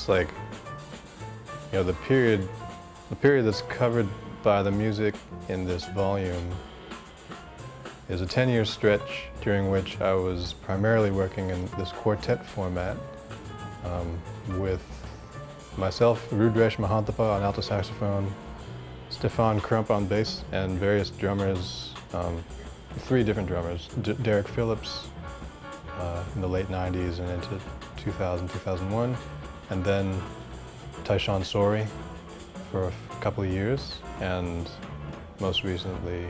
like, the period that's covered by the music in this volume is a 10-year stretch during which I was primarily working in this quartet format with myself, Rudresh Mahantapa on alto saxophone, Stefan Crump on bass, and various drummers, 3 different drummers, Derek Phillips in the late 90s and into 2000, 2001, and then Tyshawn Sorey for a couple of years, and most recently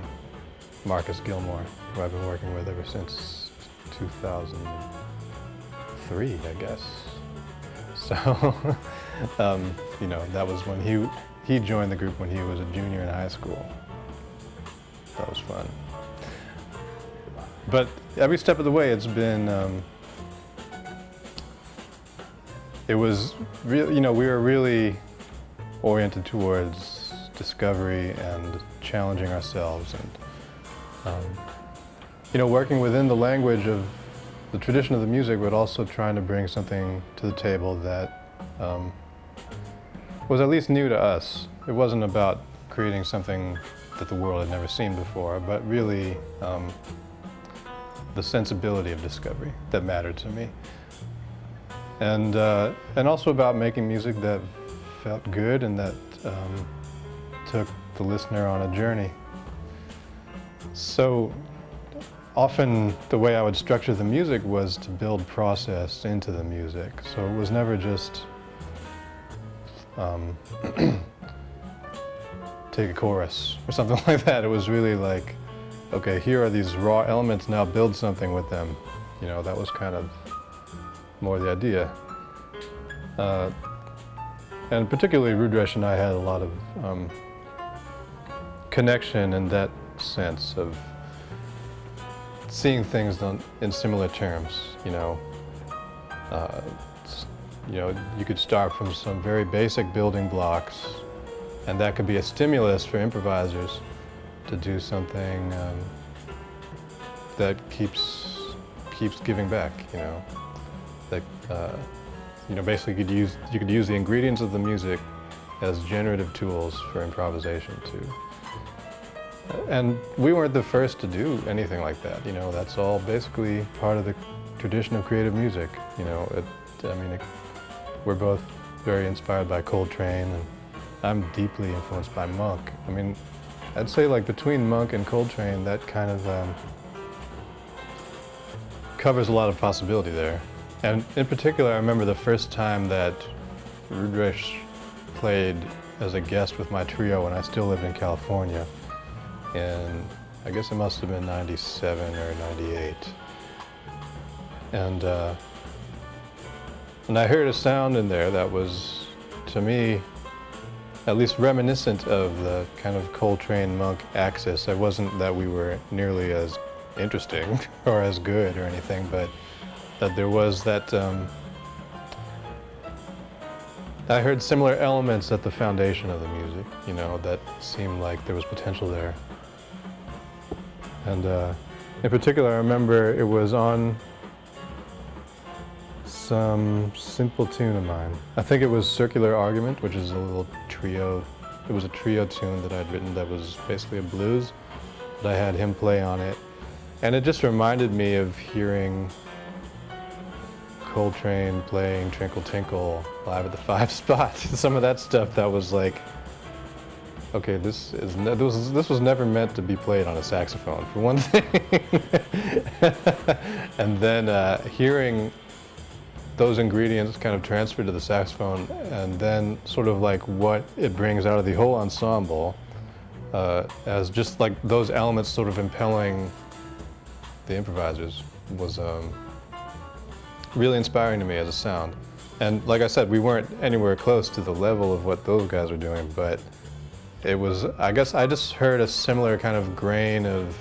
Marcus Gilmore, who I've been working with ever since 2003, I guess. So, that was when he joined the group when he was a junior in high school. That was fun. But every step of the way, it's been, it was really, we were really oriented towards discovery and challenging ourselves, and working within the language of the tradition of the music, but also trying to bring something to the table that was at least new to us. It wasn't about creating something that the world had never seen before, but really the sensibility of discovery that mattered to me. And also about making music that felt good and that took the listener on a journey. So often the way I would structure the music was to build process into the music. So it was never just take a chorus or something like that. It was really like, okay, here are these raw elements, now build something with them. That was kind of more the idea. And particularly Rudresh and I had a lot of connection in that sense of seeing things in similar terms. You could start from some very basic building blocks, and that could be a stimulus for improvisers to do something that keeps giving back. Basically you could use the ingredients of the music as generative tools for improvisation too. And we weren't the first to do anything like that. That's all basically part of the tradition of creative music. We're both very inspired by Coltrane, and I'm deeply influenced by Monk. I'd say like between Monk and Coltrane, that kind of covers a lot of possibility there. And in particular, I remember the first time that Rudresh played as a guest with my trio when I still lived in California. And I guess it must have been 97 or 98. And I heard a sound in there that was, to me, at least reminiscent of the kind of Coltrane-Monk axis. It wasn't that we were nearly as interesting or as good or anything, but that there was that, I heard similar elements at the foundation of the music, that seemed like there was potential there. And in particular, I remember it was on some simple tune of mine. I think it was Circular Argument, which is a little trio. It was a trio tune that I'd written that was basically a blues, but I had him play on it. And it just reminded me of hearing Coltrane playing Twinkle Tinkle live at the 5 Spot. Some of that stuff that was like, okay, this was never meant to be played on a saxophone, for one thing. And then hearing those ingredients kind of transferred to the saxophone, and then sort of like what it brings out of the whole ensemble as just like those elements sort of impelling the improvisers was really inspiring to me as a sound. And like I said, we weren't anywhere close to the level of what those guys were doing, but it was, I guess I just heard a similar kind of grain of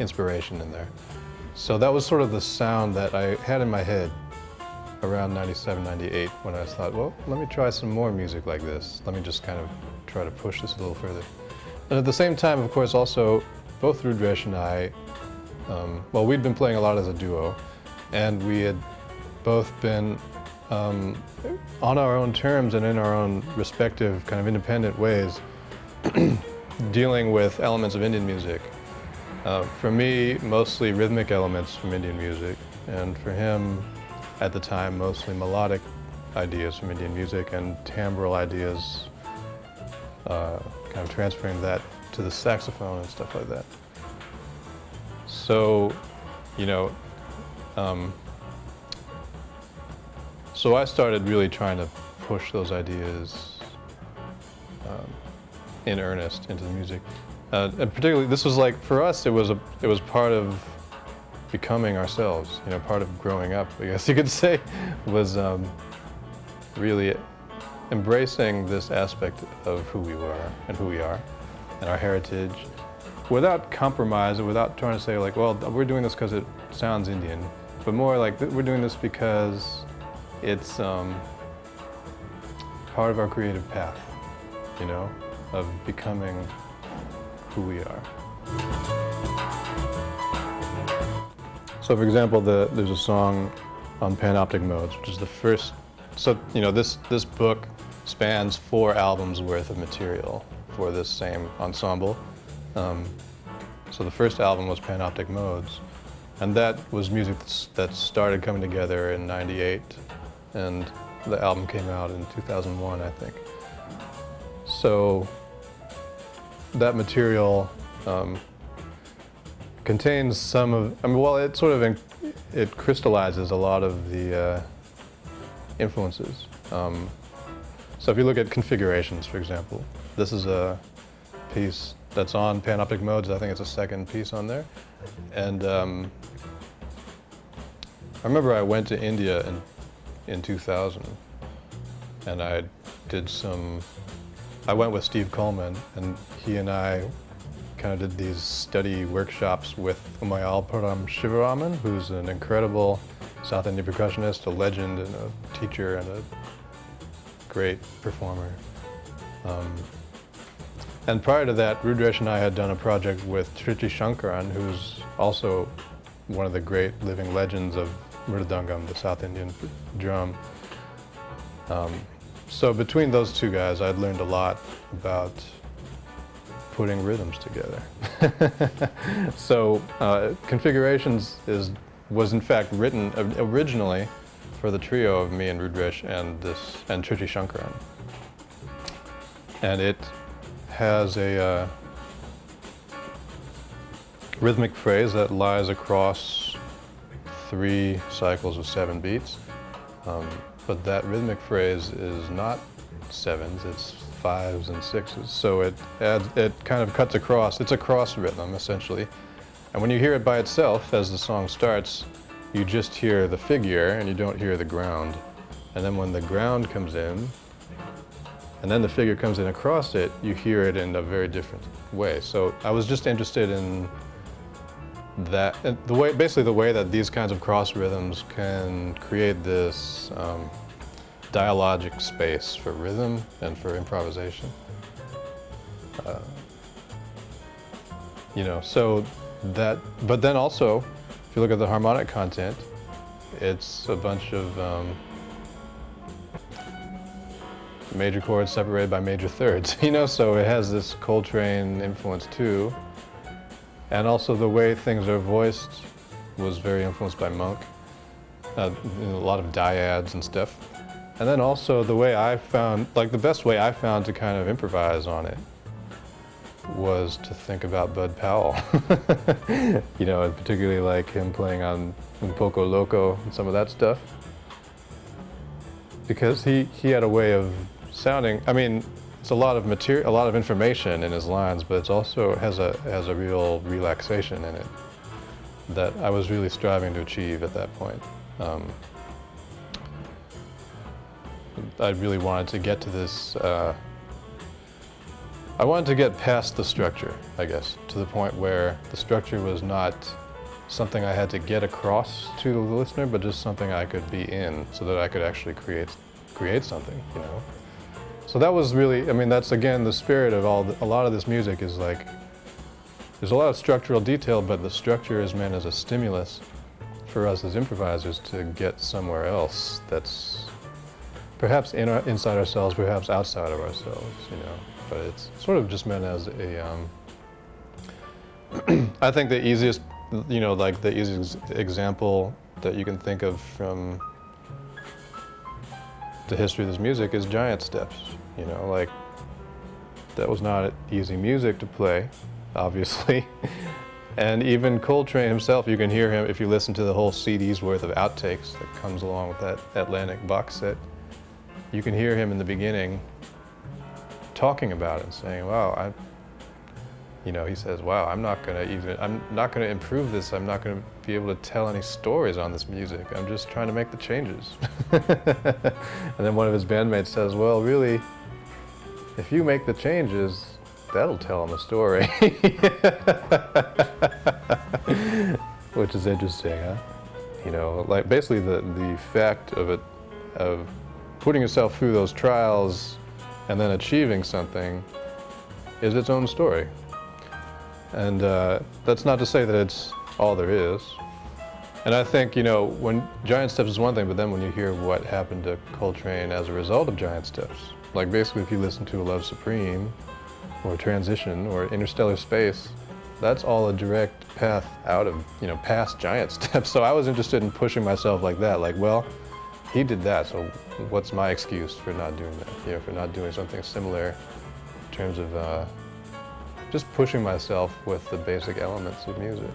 inspiration in there. So that was sort of the sound that I had in my head around 97, 98, when I thought, well, let me try some more music like this. Let me just kind of try to push this a little further. And at the same time, of course, also, both Rudresh and I, well, we'd been playing a lot as a duo, and we had both been on our own terms and in our own respective kind of independent ways, dealing with elements of Indian music. For me, mostly rhythmic elements from Indian music, and for him, at the time, mostly melodic ideas from Indian music and timbral ideas, kind of transferring that to the saxophone and stuff like that. So, you know, so I started really trying to push those ideas in earnest into the music. And particularly, this was like, for us, it was part of becoming ourselves, you know, part of growing up, I guess you could say, was really embracing this aspect of who we were and who we are and our heritage without compromise or without trying to say like, well, we're doing this because it sounds Indian, but more like we're doing this because it's part of our creative path, you know, of becoming who we are. So for example, there's a song on Panoptic Modes, which is the first, so you know, this book spans 4 albums worth of material for this same ensemble. So the first album was Panoptic Modes, and that was music that started coming together in '98, and the album came out in 2001, I think. So that material contains some of, I mean, well, it sort of, it crystallizes a lot of the influences. So if you look at configurations, for example, this is a piece that's on Panoptic Modes. I think it's a second piece on there. And I remember I went to India in 2000, and I went with Steve Coleman, and he and I kind of did these study workshops with Umayal Param Shivaraman, who's an incredible South Indian percussionist, a legend and a teacher and a great performer. And prior to that, Rudresh and I had done a project with Trichy Shankaran, who's also one of the great living legends of Mridangam, the South Indian drum. So between those two guys, I'd learned a lot about putting rhythms together. So Configurations was in fact written originally for the trio of me and Rudresh and Trichy Shankaran. And it has a rhythmic phrase that lies across 3 cycles of 7 beats. But that rhythmic phrase is not 7s, it's 5s and 6s. So it kind of cuts across, it's a cross rhythm essentially. And when you hear it by itself, as the song starts, you just hear the figure and you don't hear the ground. And then when the ground comes in, and then the figure comes in across it, you hear it in a very different way. So I was just interested in that, basically the way that these kinds of cross rhythms can create this dialogic space for rhythm and for improvisation. You know, so that, but then also, if you look at the harmonic content, it's a bunch of major chords separated by major thirds, you know, so it has this Coltrane influence too. And also the way things are voiced was very influenced by Monk, a lot of dyads and stuff. And then also the way I found, like the best way I found to kind of improvise on it was to think about Bud Powell. You know, and particularly like him playing on Un Poco Loco and some of that stuff. Because he had a way of sounding, I mean, it's a lot of material, a lot of information in his lines, but it also has a real relaxation in it that I was really striving to achieve at that point. I really wanted to get to this, I wanted to get past the structure, I guess, to the point where the structure was not something I had to get across to the listener, but just something I could be in so that I could actually create something, you know. So that was really, I mean, that's again the spirit of a lot of this music is like, there's a lot of structural detail, but the structure is meant as a stimulus for us as improvisers to get somewhere else that's perhaps inside ourselves, perhaps outside of ourselves, you know. But it's sort of just meant as a, I think the easiest, you know, like the easiest example that you can think of from the history of this music is giant steps, you know, like that was not easy music to play, obviously. And even Coltrane himself, you can hear him if you listen to the whole CD's worth of outtakes that comes along with that Atlantic box set. You can hear him in the beginning talking about it, saying, wow, you know, he says, wow, I'm not gonna improve this. I'm not gonna be able to tell any stories on this music. I'm just trying to make the changes. And then one of his bandmates says, well, really, if you make the changes, that'll tell him a story. Which is interesting, huh? You know, like basically the fact of it, of putting yourself through those trials and then achieving something is its own story. And that's not to say that it's all there is. And I think, you know, when Giant Steps is one thing, but then when you hear what happened to Coltrane as a result of Giant Steps, like basically if you listen to Love Supreme, or Transition, or Interstellar Space, that's all a direct path out of, you know, past Giant Steps. So I was interested in pushing myself like that, like, well, he did that, so what's my excuse for not doing that? You know, for not doing something similar in terms of just pushing myself with the basic elements of music.